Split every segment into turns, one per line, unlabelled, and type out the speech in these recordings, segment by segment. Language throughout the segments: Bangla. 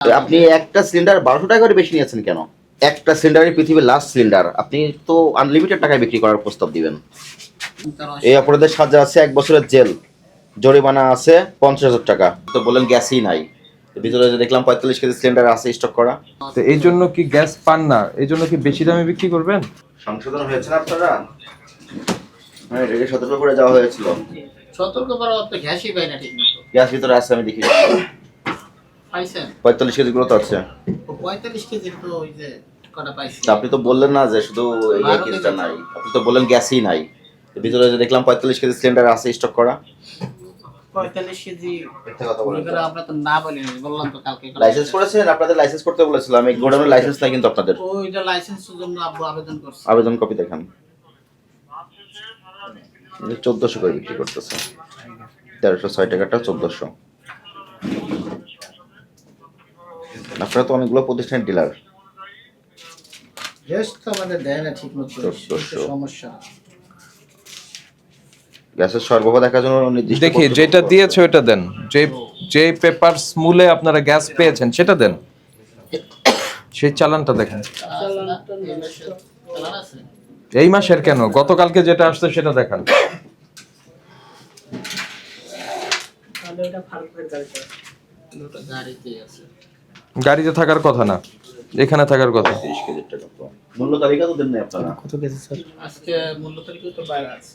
আপনি একটা সিলিন্ডার 1200 টাকা করে বেশি নিয়েছেন কেন? একটা সিলিন্ডারই পৃথিবীর লাস্ট সিলিন্ডার, আপনি তো আনলিমিটেড টাকায় বিক্রি করার প্রস্তাব দিবেন। এই অপরাধের সাজা আছে 1 বছরের জেল, জরিমানা আছে 50,000 টাকা। তো বললেন গ্যাসই নাই, ভিতরে যে দেখলাম 45 কেজি সিলিন্ডার আছে স্টক করা।
তো এই জন্য কি গ্যাস পান না, এই জন্য কি বেশি দামে বিক্রি করবেন?
সংশোধন হয়েছে না আপনারা? হ্যাঁ, এটা সতর্ক করে যাওয়া হয়েছিল।
সতর্ক করা তো গ্যাসই পাই না ঠিক মতো।
গ্যাস ভিতরে আছে, আমি দেখি
পাইছেন
45 কেজি গুলো তো আছে।
45 কেজি তো ওই যে কটা পাইছি।
তা আপনি তো বললেন না যে শুধু এই
12
কেজিটা
কেজি।
নাই, আপনি তো বললেন গ্যাসই নাই। ভিতরে যে দেখলাম 45 কেজি সিলিন্ডার আছে স্টক করা।
45 কেজি
মিথ্যা কথা বলেন।
করে আমরা তো না বলি না, বললাম তো কালকে
লাইসেন্স করেছেন? আপনাদের লাইসেন্স করতে বলেছিলাম, এই গোডাউনের লাইসেন্স নাই কিন্তু আপনাদের।
ওই যে লাইসেন্সের জন্য আব্বু আবেদন করছে।
আবেদন কপি দেখান। 1400 করে বিক্রি করতেছে, 1306 টাকাটা 1400। আপনারা তো অনেকগুলো প্রতিষ্ঠানের ডিলার।
গ্যাস তো আমাদের দেয় না ঠিক মতো,
1400
সমস্যা।
গ্যাসের সরবরাহ দেখার জন্য নির্দিষ্ট
দেখি যেটা দিয়েছে ওটা দেন, যে পেপারস মূলে আপনারা গ্যাস পেয়েছেন সেটা দেন, সেই চালানটা দেখেন।
চালান আছে
এই মাসের কেন, গতকালকে যেটা আসছে সেটা দেখান।
তাহলে এটা ফারুকের গাড়িতে, ওটা গাড়িতে আছে।
গাড়িতে থাকার কথা না, এখানে থাকার কথা।
30 কেজির টাকা তো মূল্য তালিকা তো দেন না আপনারা।
কত কেজি স্যার? আজকে মূল্য তালিকা তো বাইরে আছে।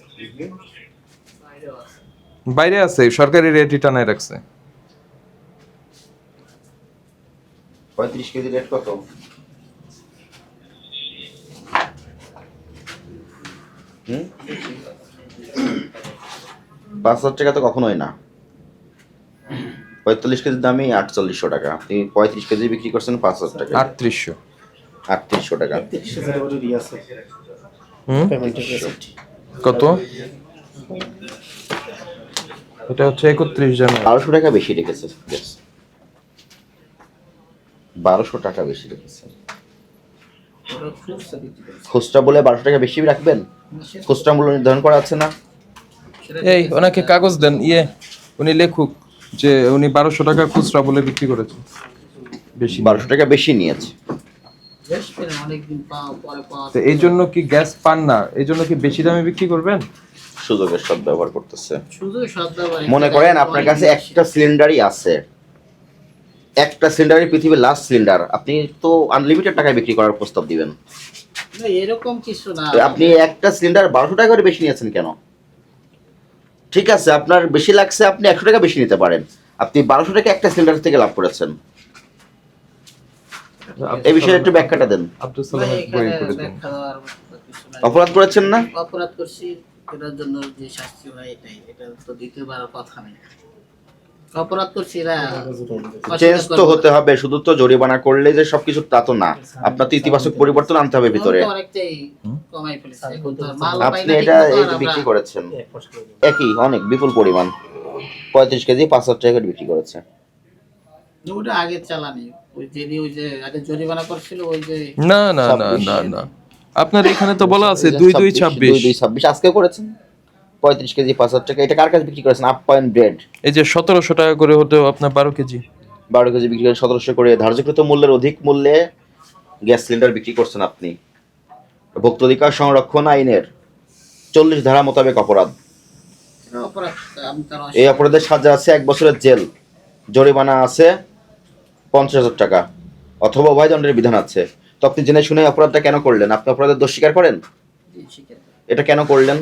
বাইরেও আছে।
বাইরে আছে, সরকারি রেটই টানায় রাখছে।
35 কেজি রেট কত? হুম, 5,000 টাকা তো কখনোই না। 45 কেজির দামই 4800 টাকা, আপনি 35 কেজি বিক্রি করছেন 5,000 টাকা।
3800।
3800 টাকা।
হুম, কত? এটা হচ্ছে 31 জানুয়ারি।
1200 টাকা বেশি রেখেছে গ্যাস, 1200 টাকা বেশি রেখেছে।
ওটা খুচরা বিক্রি করে।
খুচরা বলে 1200 টাকা বেশি রাখবেন? খুচরা মূল্য নির্ধারণ করা আছে না?
এই ওনাকে কাগজ দেন, উনি লেখুক যে উনি 1200 টাকা খুচরা বলে বিক্রি করেছে, বেশি
1200 টাকা বেশি নিয়েছে।
গ্যাস পেলে অনেকদিন পরে পাওয়া।
তো এই জন্য কি গ্যাস পান না, এই জন্য কি বেশি দামে বিক্রি করবেন?
সুযোগের সদ ব্যবহার করতেছে।
শুধু সদ্ব্যবহার।
মনে করেন আপনার কাছে একটা সিলিন্ডারই আছে, একটা সিলিন্ডারই পৃথিবীর লাস্ট সিলিন্ডার, আপনি তো আনলিমিটেড টাকায় বিক্রি করার প্রস্তাব দিবেন।
না এরকম কিছু না।
আপনি একটা সিলিন্ডার 1200 টাকা করে বেশি নিয়েছেন কেন? ঠিক আছে, আপনার বেশি লাগছে, আপনি 100 টাকা বেশি নিতে পারেন, আপনি 1200 টাকা একটা সিলিন্ডার থেকে লাভ করেছেন। এই বিষয়ে একটু ব্যাখ্যাটা দেন।
আব্দুল
না,
সালাম
এখানে
বই করে দেন।
ব্যাখ্যা দেওয়ার মতো কিছু নাই।
অপরাধ করেছেন না?
অপরাধ করছি, এটার জন্য যে শাস্তি হয় এটাই, এটা তো দ্বিতীয়বার কথা নেই। অপরাধ করছি এরা
চেঞ্জ তো হতে হবে, শুধু তো জরিমানা করলে যে সবকিছু তা তো না, আপনার তো ইতিবাচক পরিবর্তন আনতে হবে ভিতরে।
অনেকটাই কমাই ফেলেছে, এখন তো আর মাল পাই
আপনি
না
এটা
ঠিক মতো,
এই
আর
যে বিক্রি
আমরা-
করেছেন একই অনেক বিপুল পরিমাণ, 35 কেজি 5,000 টাকা করে বিক্রি করেছে।
ওটা আগে চালানি, ওই যে আগে জরিমানা করছিল ওই যে।
না না না না না, আপনার এখানে তো বলা আছে 2226।
2226 আজকে করেছেন 35 কেজি 5,000 টাকা। এটা কার কাছে বিক্রি করেছেন? আপ পয়েন্ট ব্রেড
এই যে 1700 টাকা করে হতো আপনার 12 কেজি।
12 কেজি বিক্রি করে 1700 করে ধার্যকৃত মূল্যের অধিক মূল্যে গ্যাস সিলিন্ডার বিক্রি করছেন আপনি। ভোক্তাধিকার সংরক্ষণ আইনের 40 ধারা মোতাবেক অপরাধ।
অপরাধ আমি তার
এই অপরাধের সাজা আছে 1 বছরের জেল, জরিমানা আছে 50,000 টাকা অথবা উভয় দণ্ডের বিধান আছে। তো আপনি জেনে শুনে অপরাধটা কেন করলেন? আপনি অপরাধের দোষ স্বীকার করেন? এটা কেন করলেন?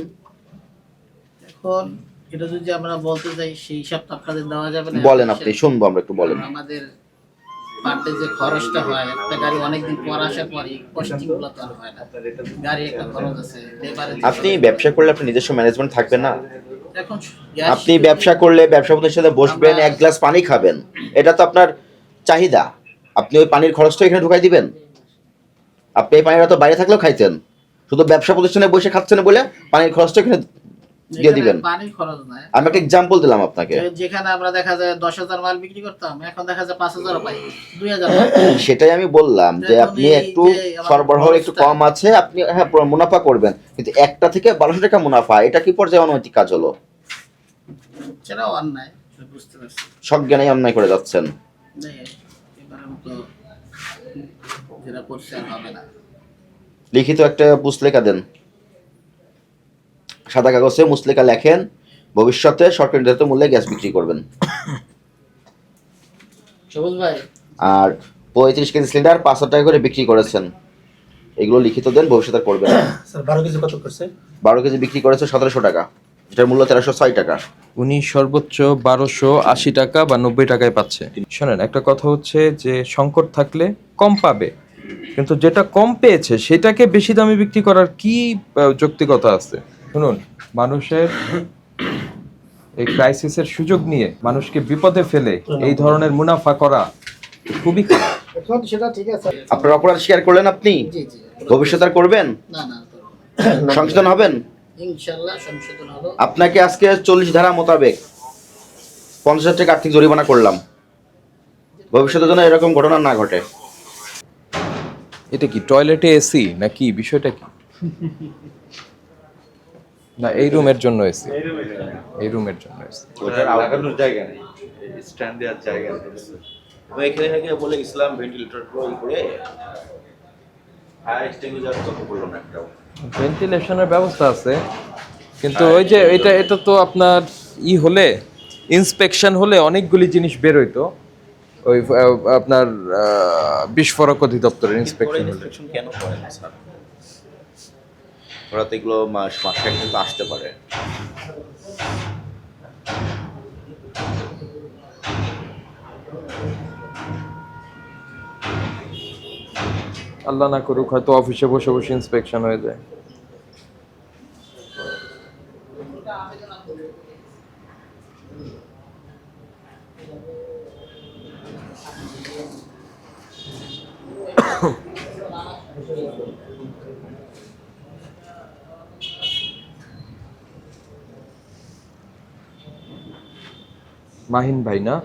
এখন এটা যদি আমরা বলতে যাই সেই হিসাবটা আপনাদের দেওয়া যাবে না।
বলেন, আপনি শুনবো, আমরা একটু বলেন।
আমাদের পার্টে যে খরচটা হয়, একটা গাড়ি অনেকদিন পর আসার পরই কস্টিংগুলো তো আর হয় না। গাড়ি একটা খরচ আছে, লেবারে
আপনি ব্যবসা করলে আপনি নিজস্ব ম্যানেজমেন্ট থাকবে না?
এখন
আপনি ব্যবসা করলে ব্যবসা প্রতিষ্ঠানের সাথে বসবেন, এক গ্লাস পানি খাবেন, এটা তো আপনার চাহিদা। আপনি ওই পানির খরচটা এখানে ঢুকাই দিবেন? আপনি এই পানিটা তো বাইরে থাকলেও খাইতেন, শুধু ব্যবসা প্রতিষ্ঠানে বসে খাচ্ছেন বলে পানির খরচটা এখানে দিয়ে দিবেন।
পানির খরচ নাই।
আমি একটা এক্সাম্পল দিলাম আপনাকে।
যেখানে আমরা দেখা যায় 10,000 মাল বিক্রি করতাম, এখন দেখা যায় 5,000 পাই, 2,000
সেটাই আমি বললাম যে আপনি একটু সরবরাহ একটু কম আছে, আপনি হ্যাঁ মুনাফা করবেন, কিন্তু একটা থেকে 1200 টাকা মুনাফা, এটা কি পর্যায়ে অনৈতিক কাজ হলো?
সেটাও অন্যায়, বুঝতে পারছি।
সজ্ঞানেই অন্যায় করে যাচ্ছেন।
নেই, এবার এখন তো যেটা করছে আর হবে না।
লিখিত একটা মুসলেখা দেন, সাদা কাগজে মুসলেখা লেখেন ভবিষ্যতে সরকারি নির্ধারিত মূল্যে গ্যাস বিক্রি করবেন।
সবুজ ভাই,
আর 35 কেজি সিলিন্ডার 500 টাকা করে বিক্রি করেছেন, এগুলো লিখিত দেন, ভবিষ্যতে আর করবেন না।
স্যার 12 কেজি কত করছে?
12 কেজি বিক্রি করেছে 1700 টাকা, যেটার মূল্য 1306 টাকা।
উনি সর্বোচ্চ 1280 টাকা বা 90 টাকায় পাচ্ছে। শোনেন, একটা কথা হচ্ছে যে সংকট থাকলে কম পাবে, কিন্তু যেটা কম পেয়েছে সেটাকে বেশি দামে বিক্রি করার কি যৌক্তিকতা আছে? শুনুন, মানুষের এই ক্রাইসিসের সুযোগ নিয়ে মানুষকে বিপদে ফেলে এই ধরনের মুনাফা করা খুবই খারাপ।
এখন সেটা ঠিক আছে।
আপনার অপরাধ স্বীকার করলেন আপনি,
জি জি।
ভবিষ্যতে আর করবেন,
না না, করবো না।
সংশোধন হবেন।
ইনশাল্লাহ সংশোধন হলো।
আপনাকে আজকে 40 ধারা মোতাবেক 50,000 টাকা আর্থিক জরিমানা করলাম, ভবিষ্যতের জন্য এরকম ঘটনা না ঘটে।
এটা কি টয়লেটে এসি নাকি, বিষয়টা কি? না, এই রুমের জন্য এসি, এই রুমের জন্য এসি।
লাগানোর জায়গা নেই, স্ট্যান্ড দেওয়ার জায়গা নেই।
আমি এখানে থেকে বলে গেছিলাম ভেন্টিলেটর করে ফায়ার এক্সটিংগুইশার তো করলো না একটাও।
ভেন্টিলেশনের ব্যবস্থা আছে, কিন্তু ওই যে এটা তো আপনার হলে ইন্সপেকশন হলে অনেকগুলি জিনিস বের হইতো। ওই আপনার বিস্ফোরক অধিদপ্তরের ইন্সপেকশন হলে।
ইন্সপেকশন কেন করে না স্যার? ওরা তো এগুলো মাসে একদিন তো আসতে পারে।
আল্লাহ না করুক, হয়তো অফিসে বসে বসে ইন্সপেকশন হয়ে যায়। মাহিন ভাই না?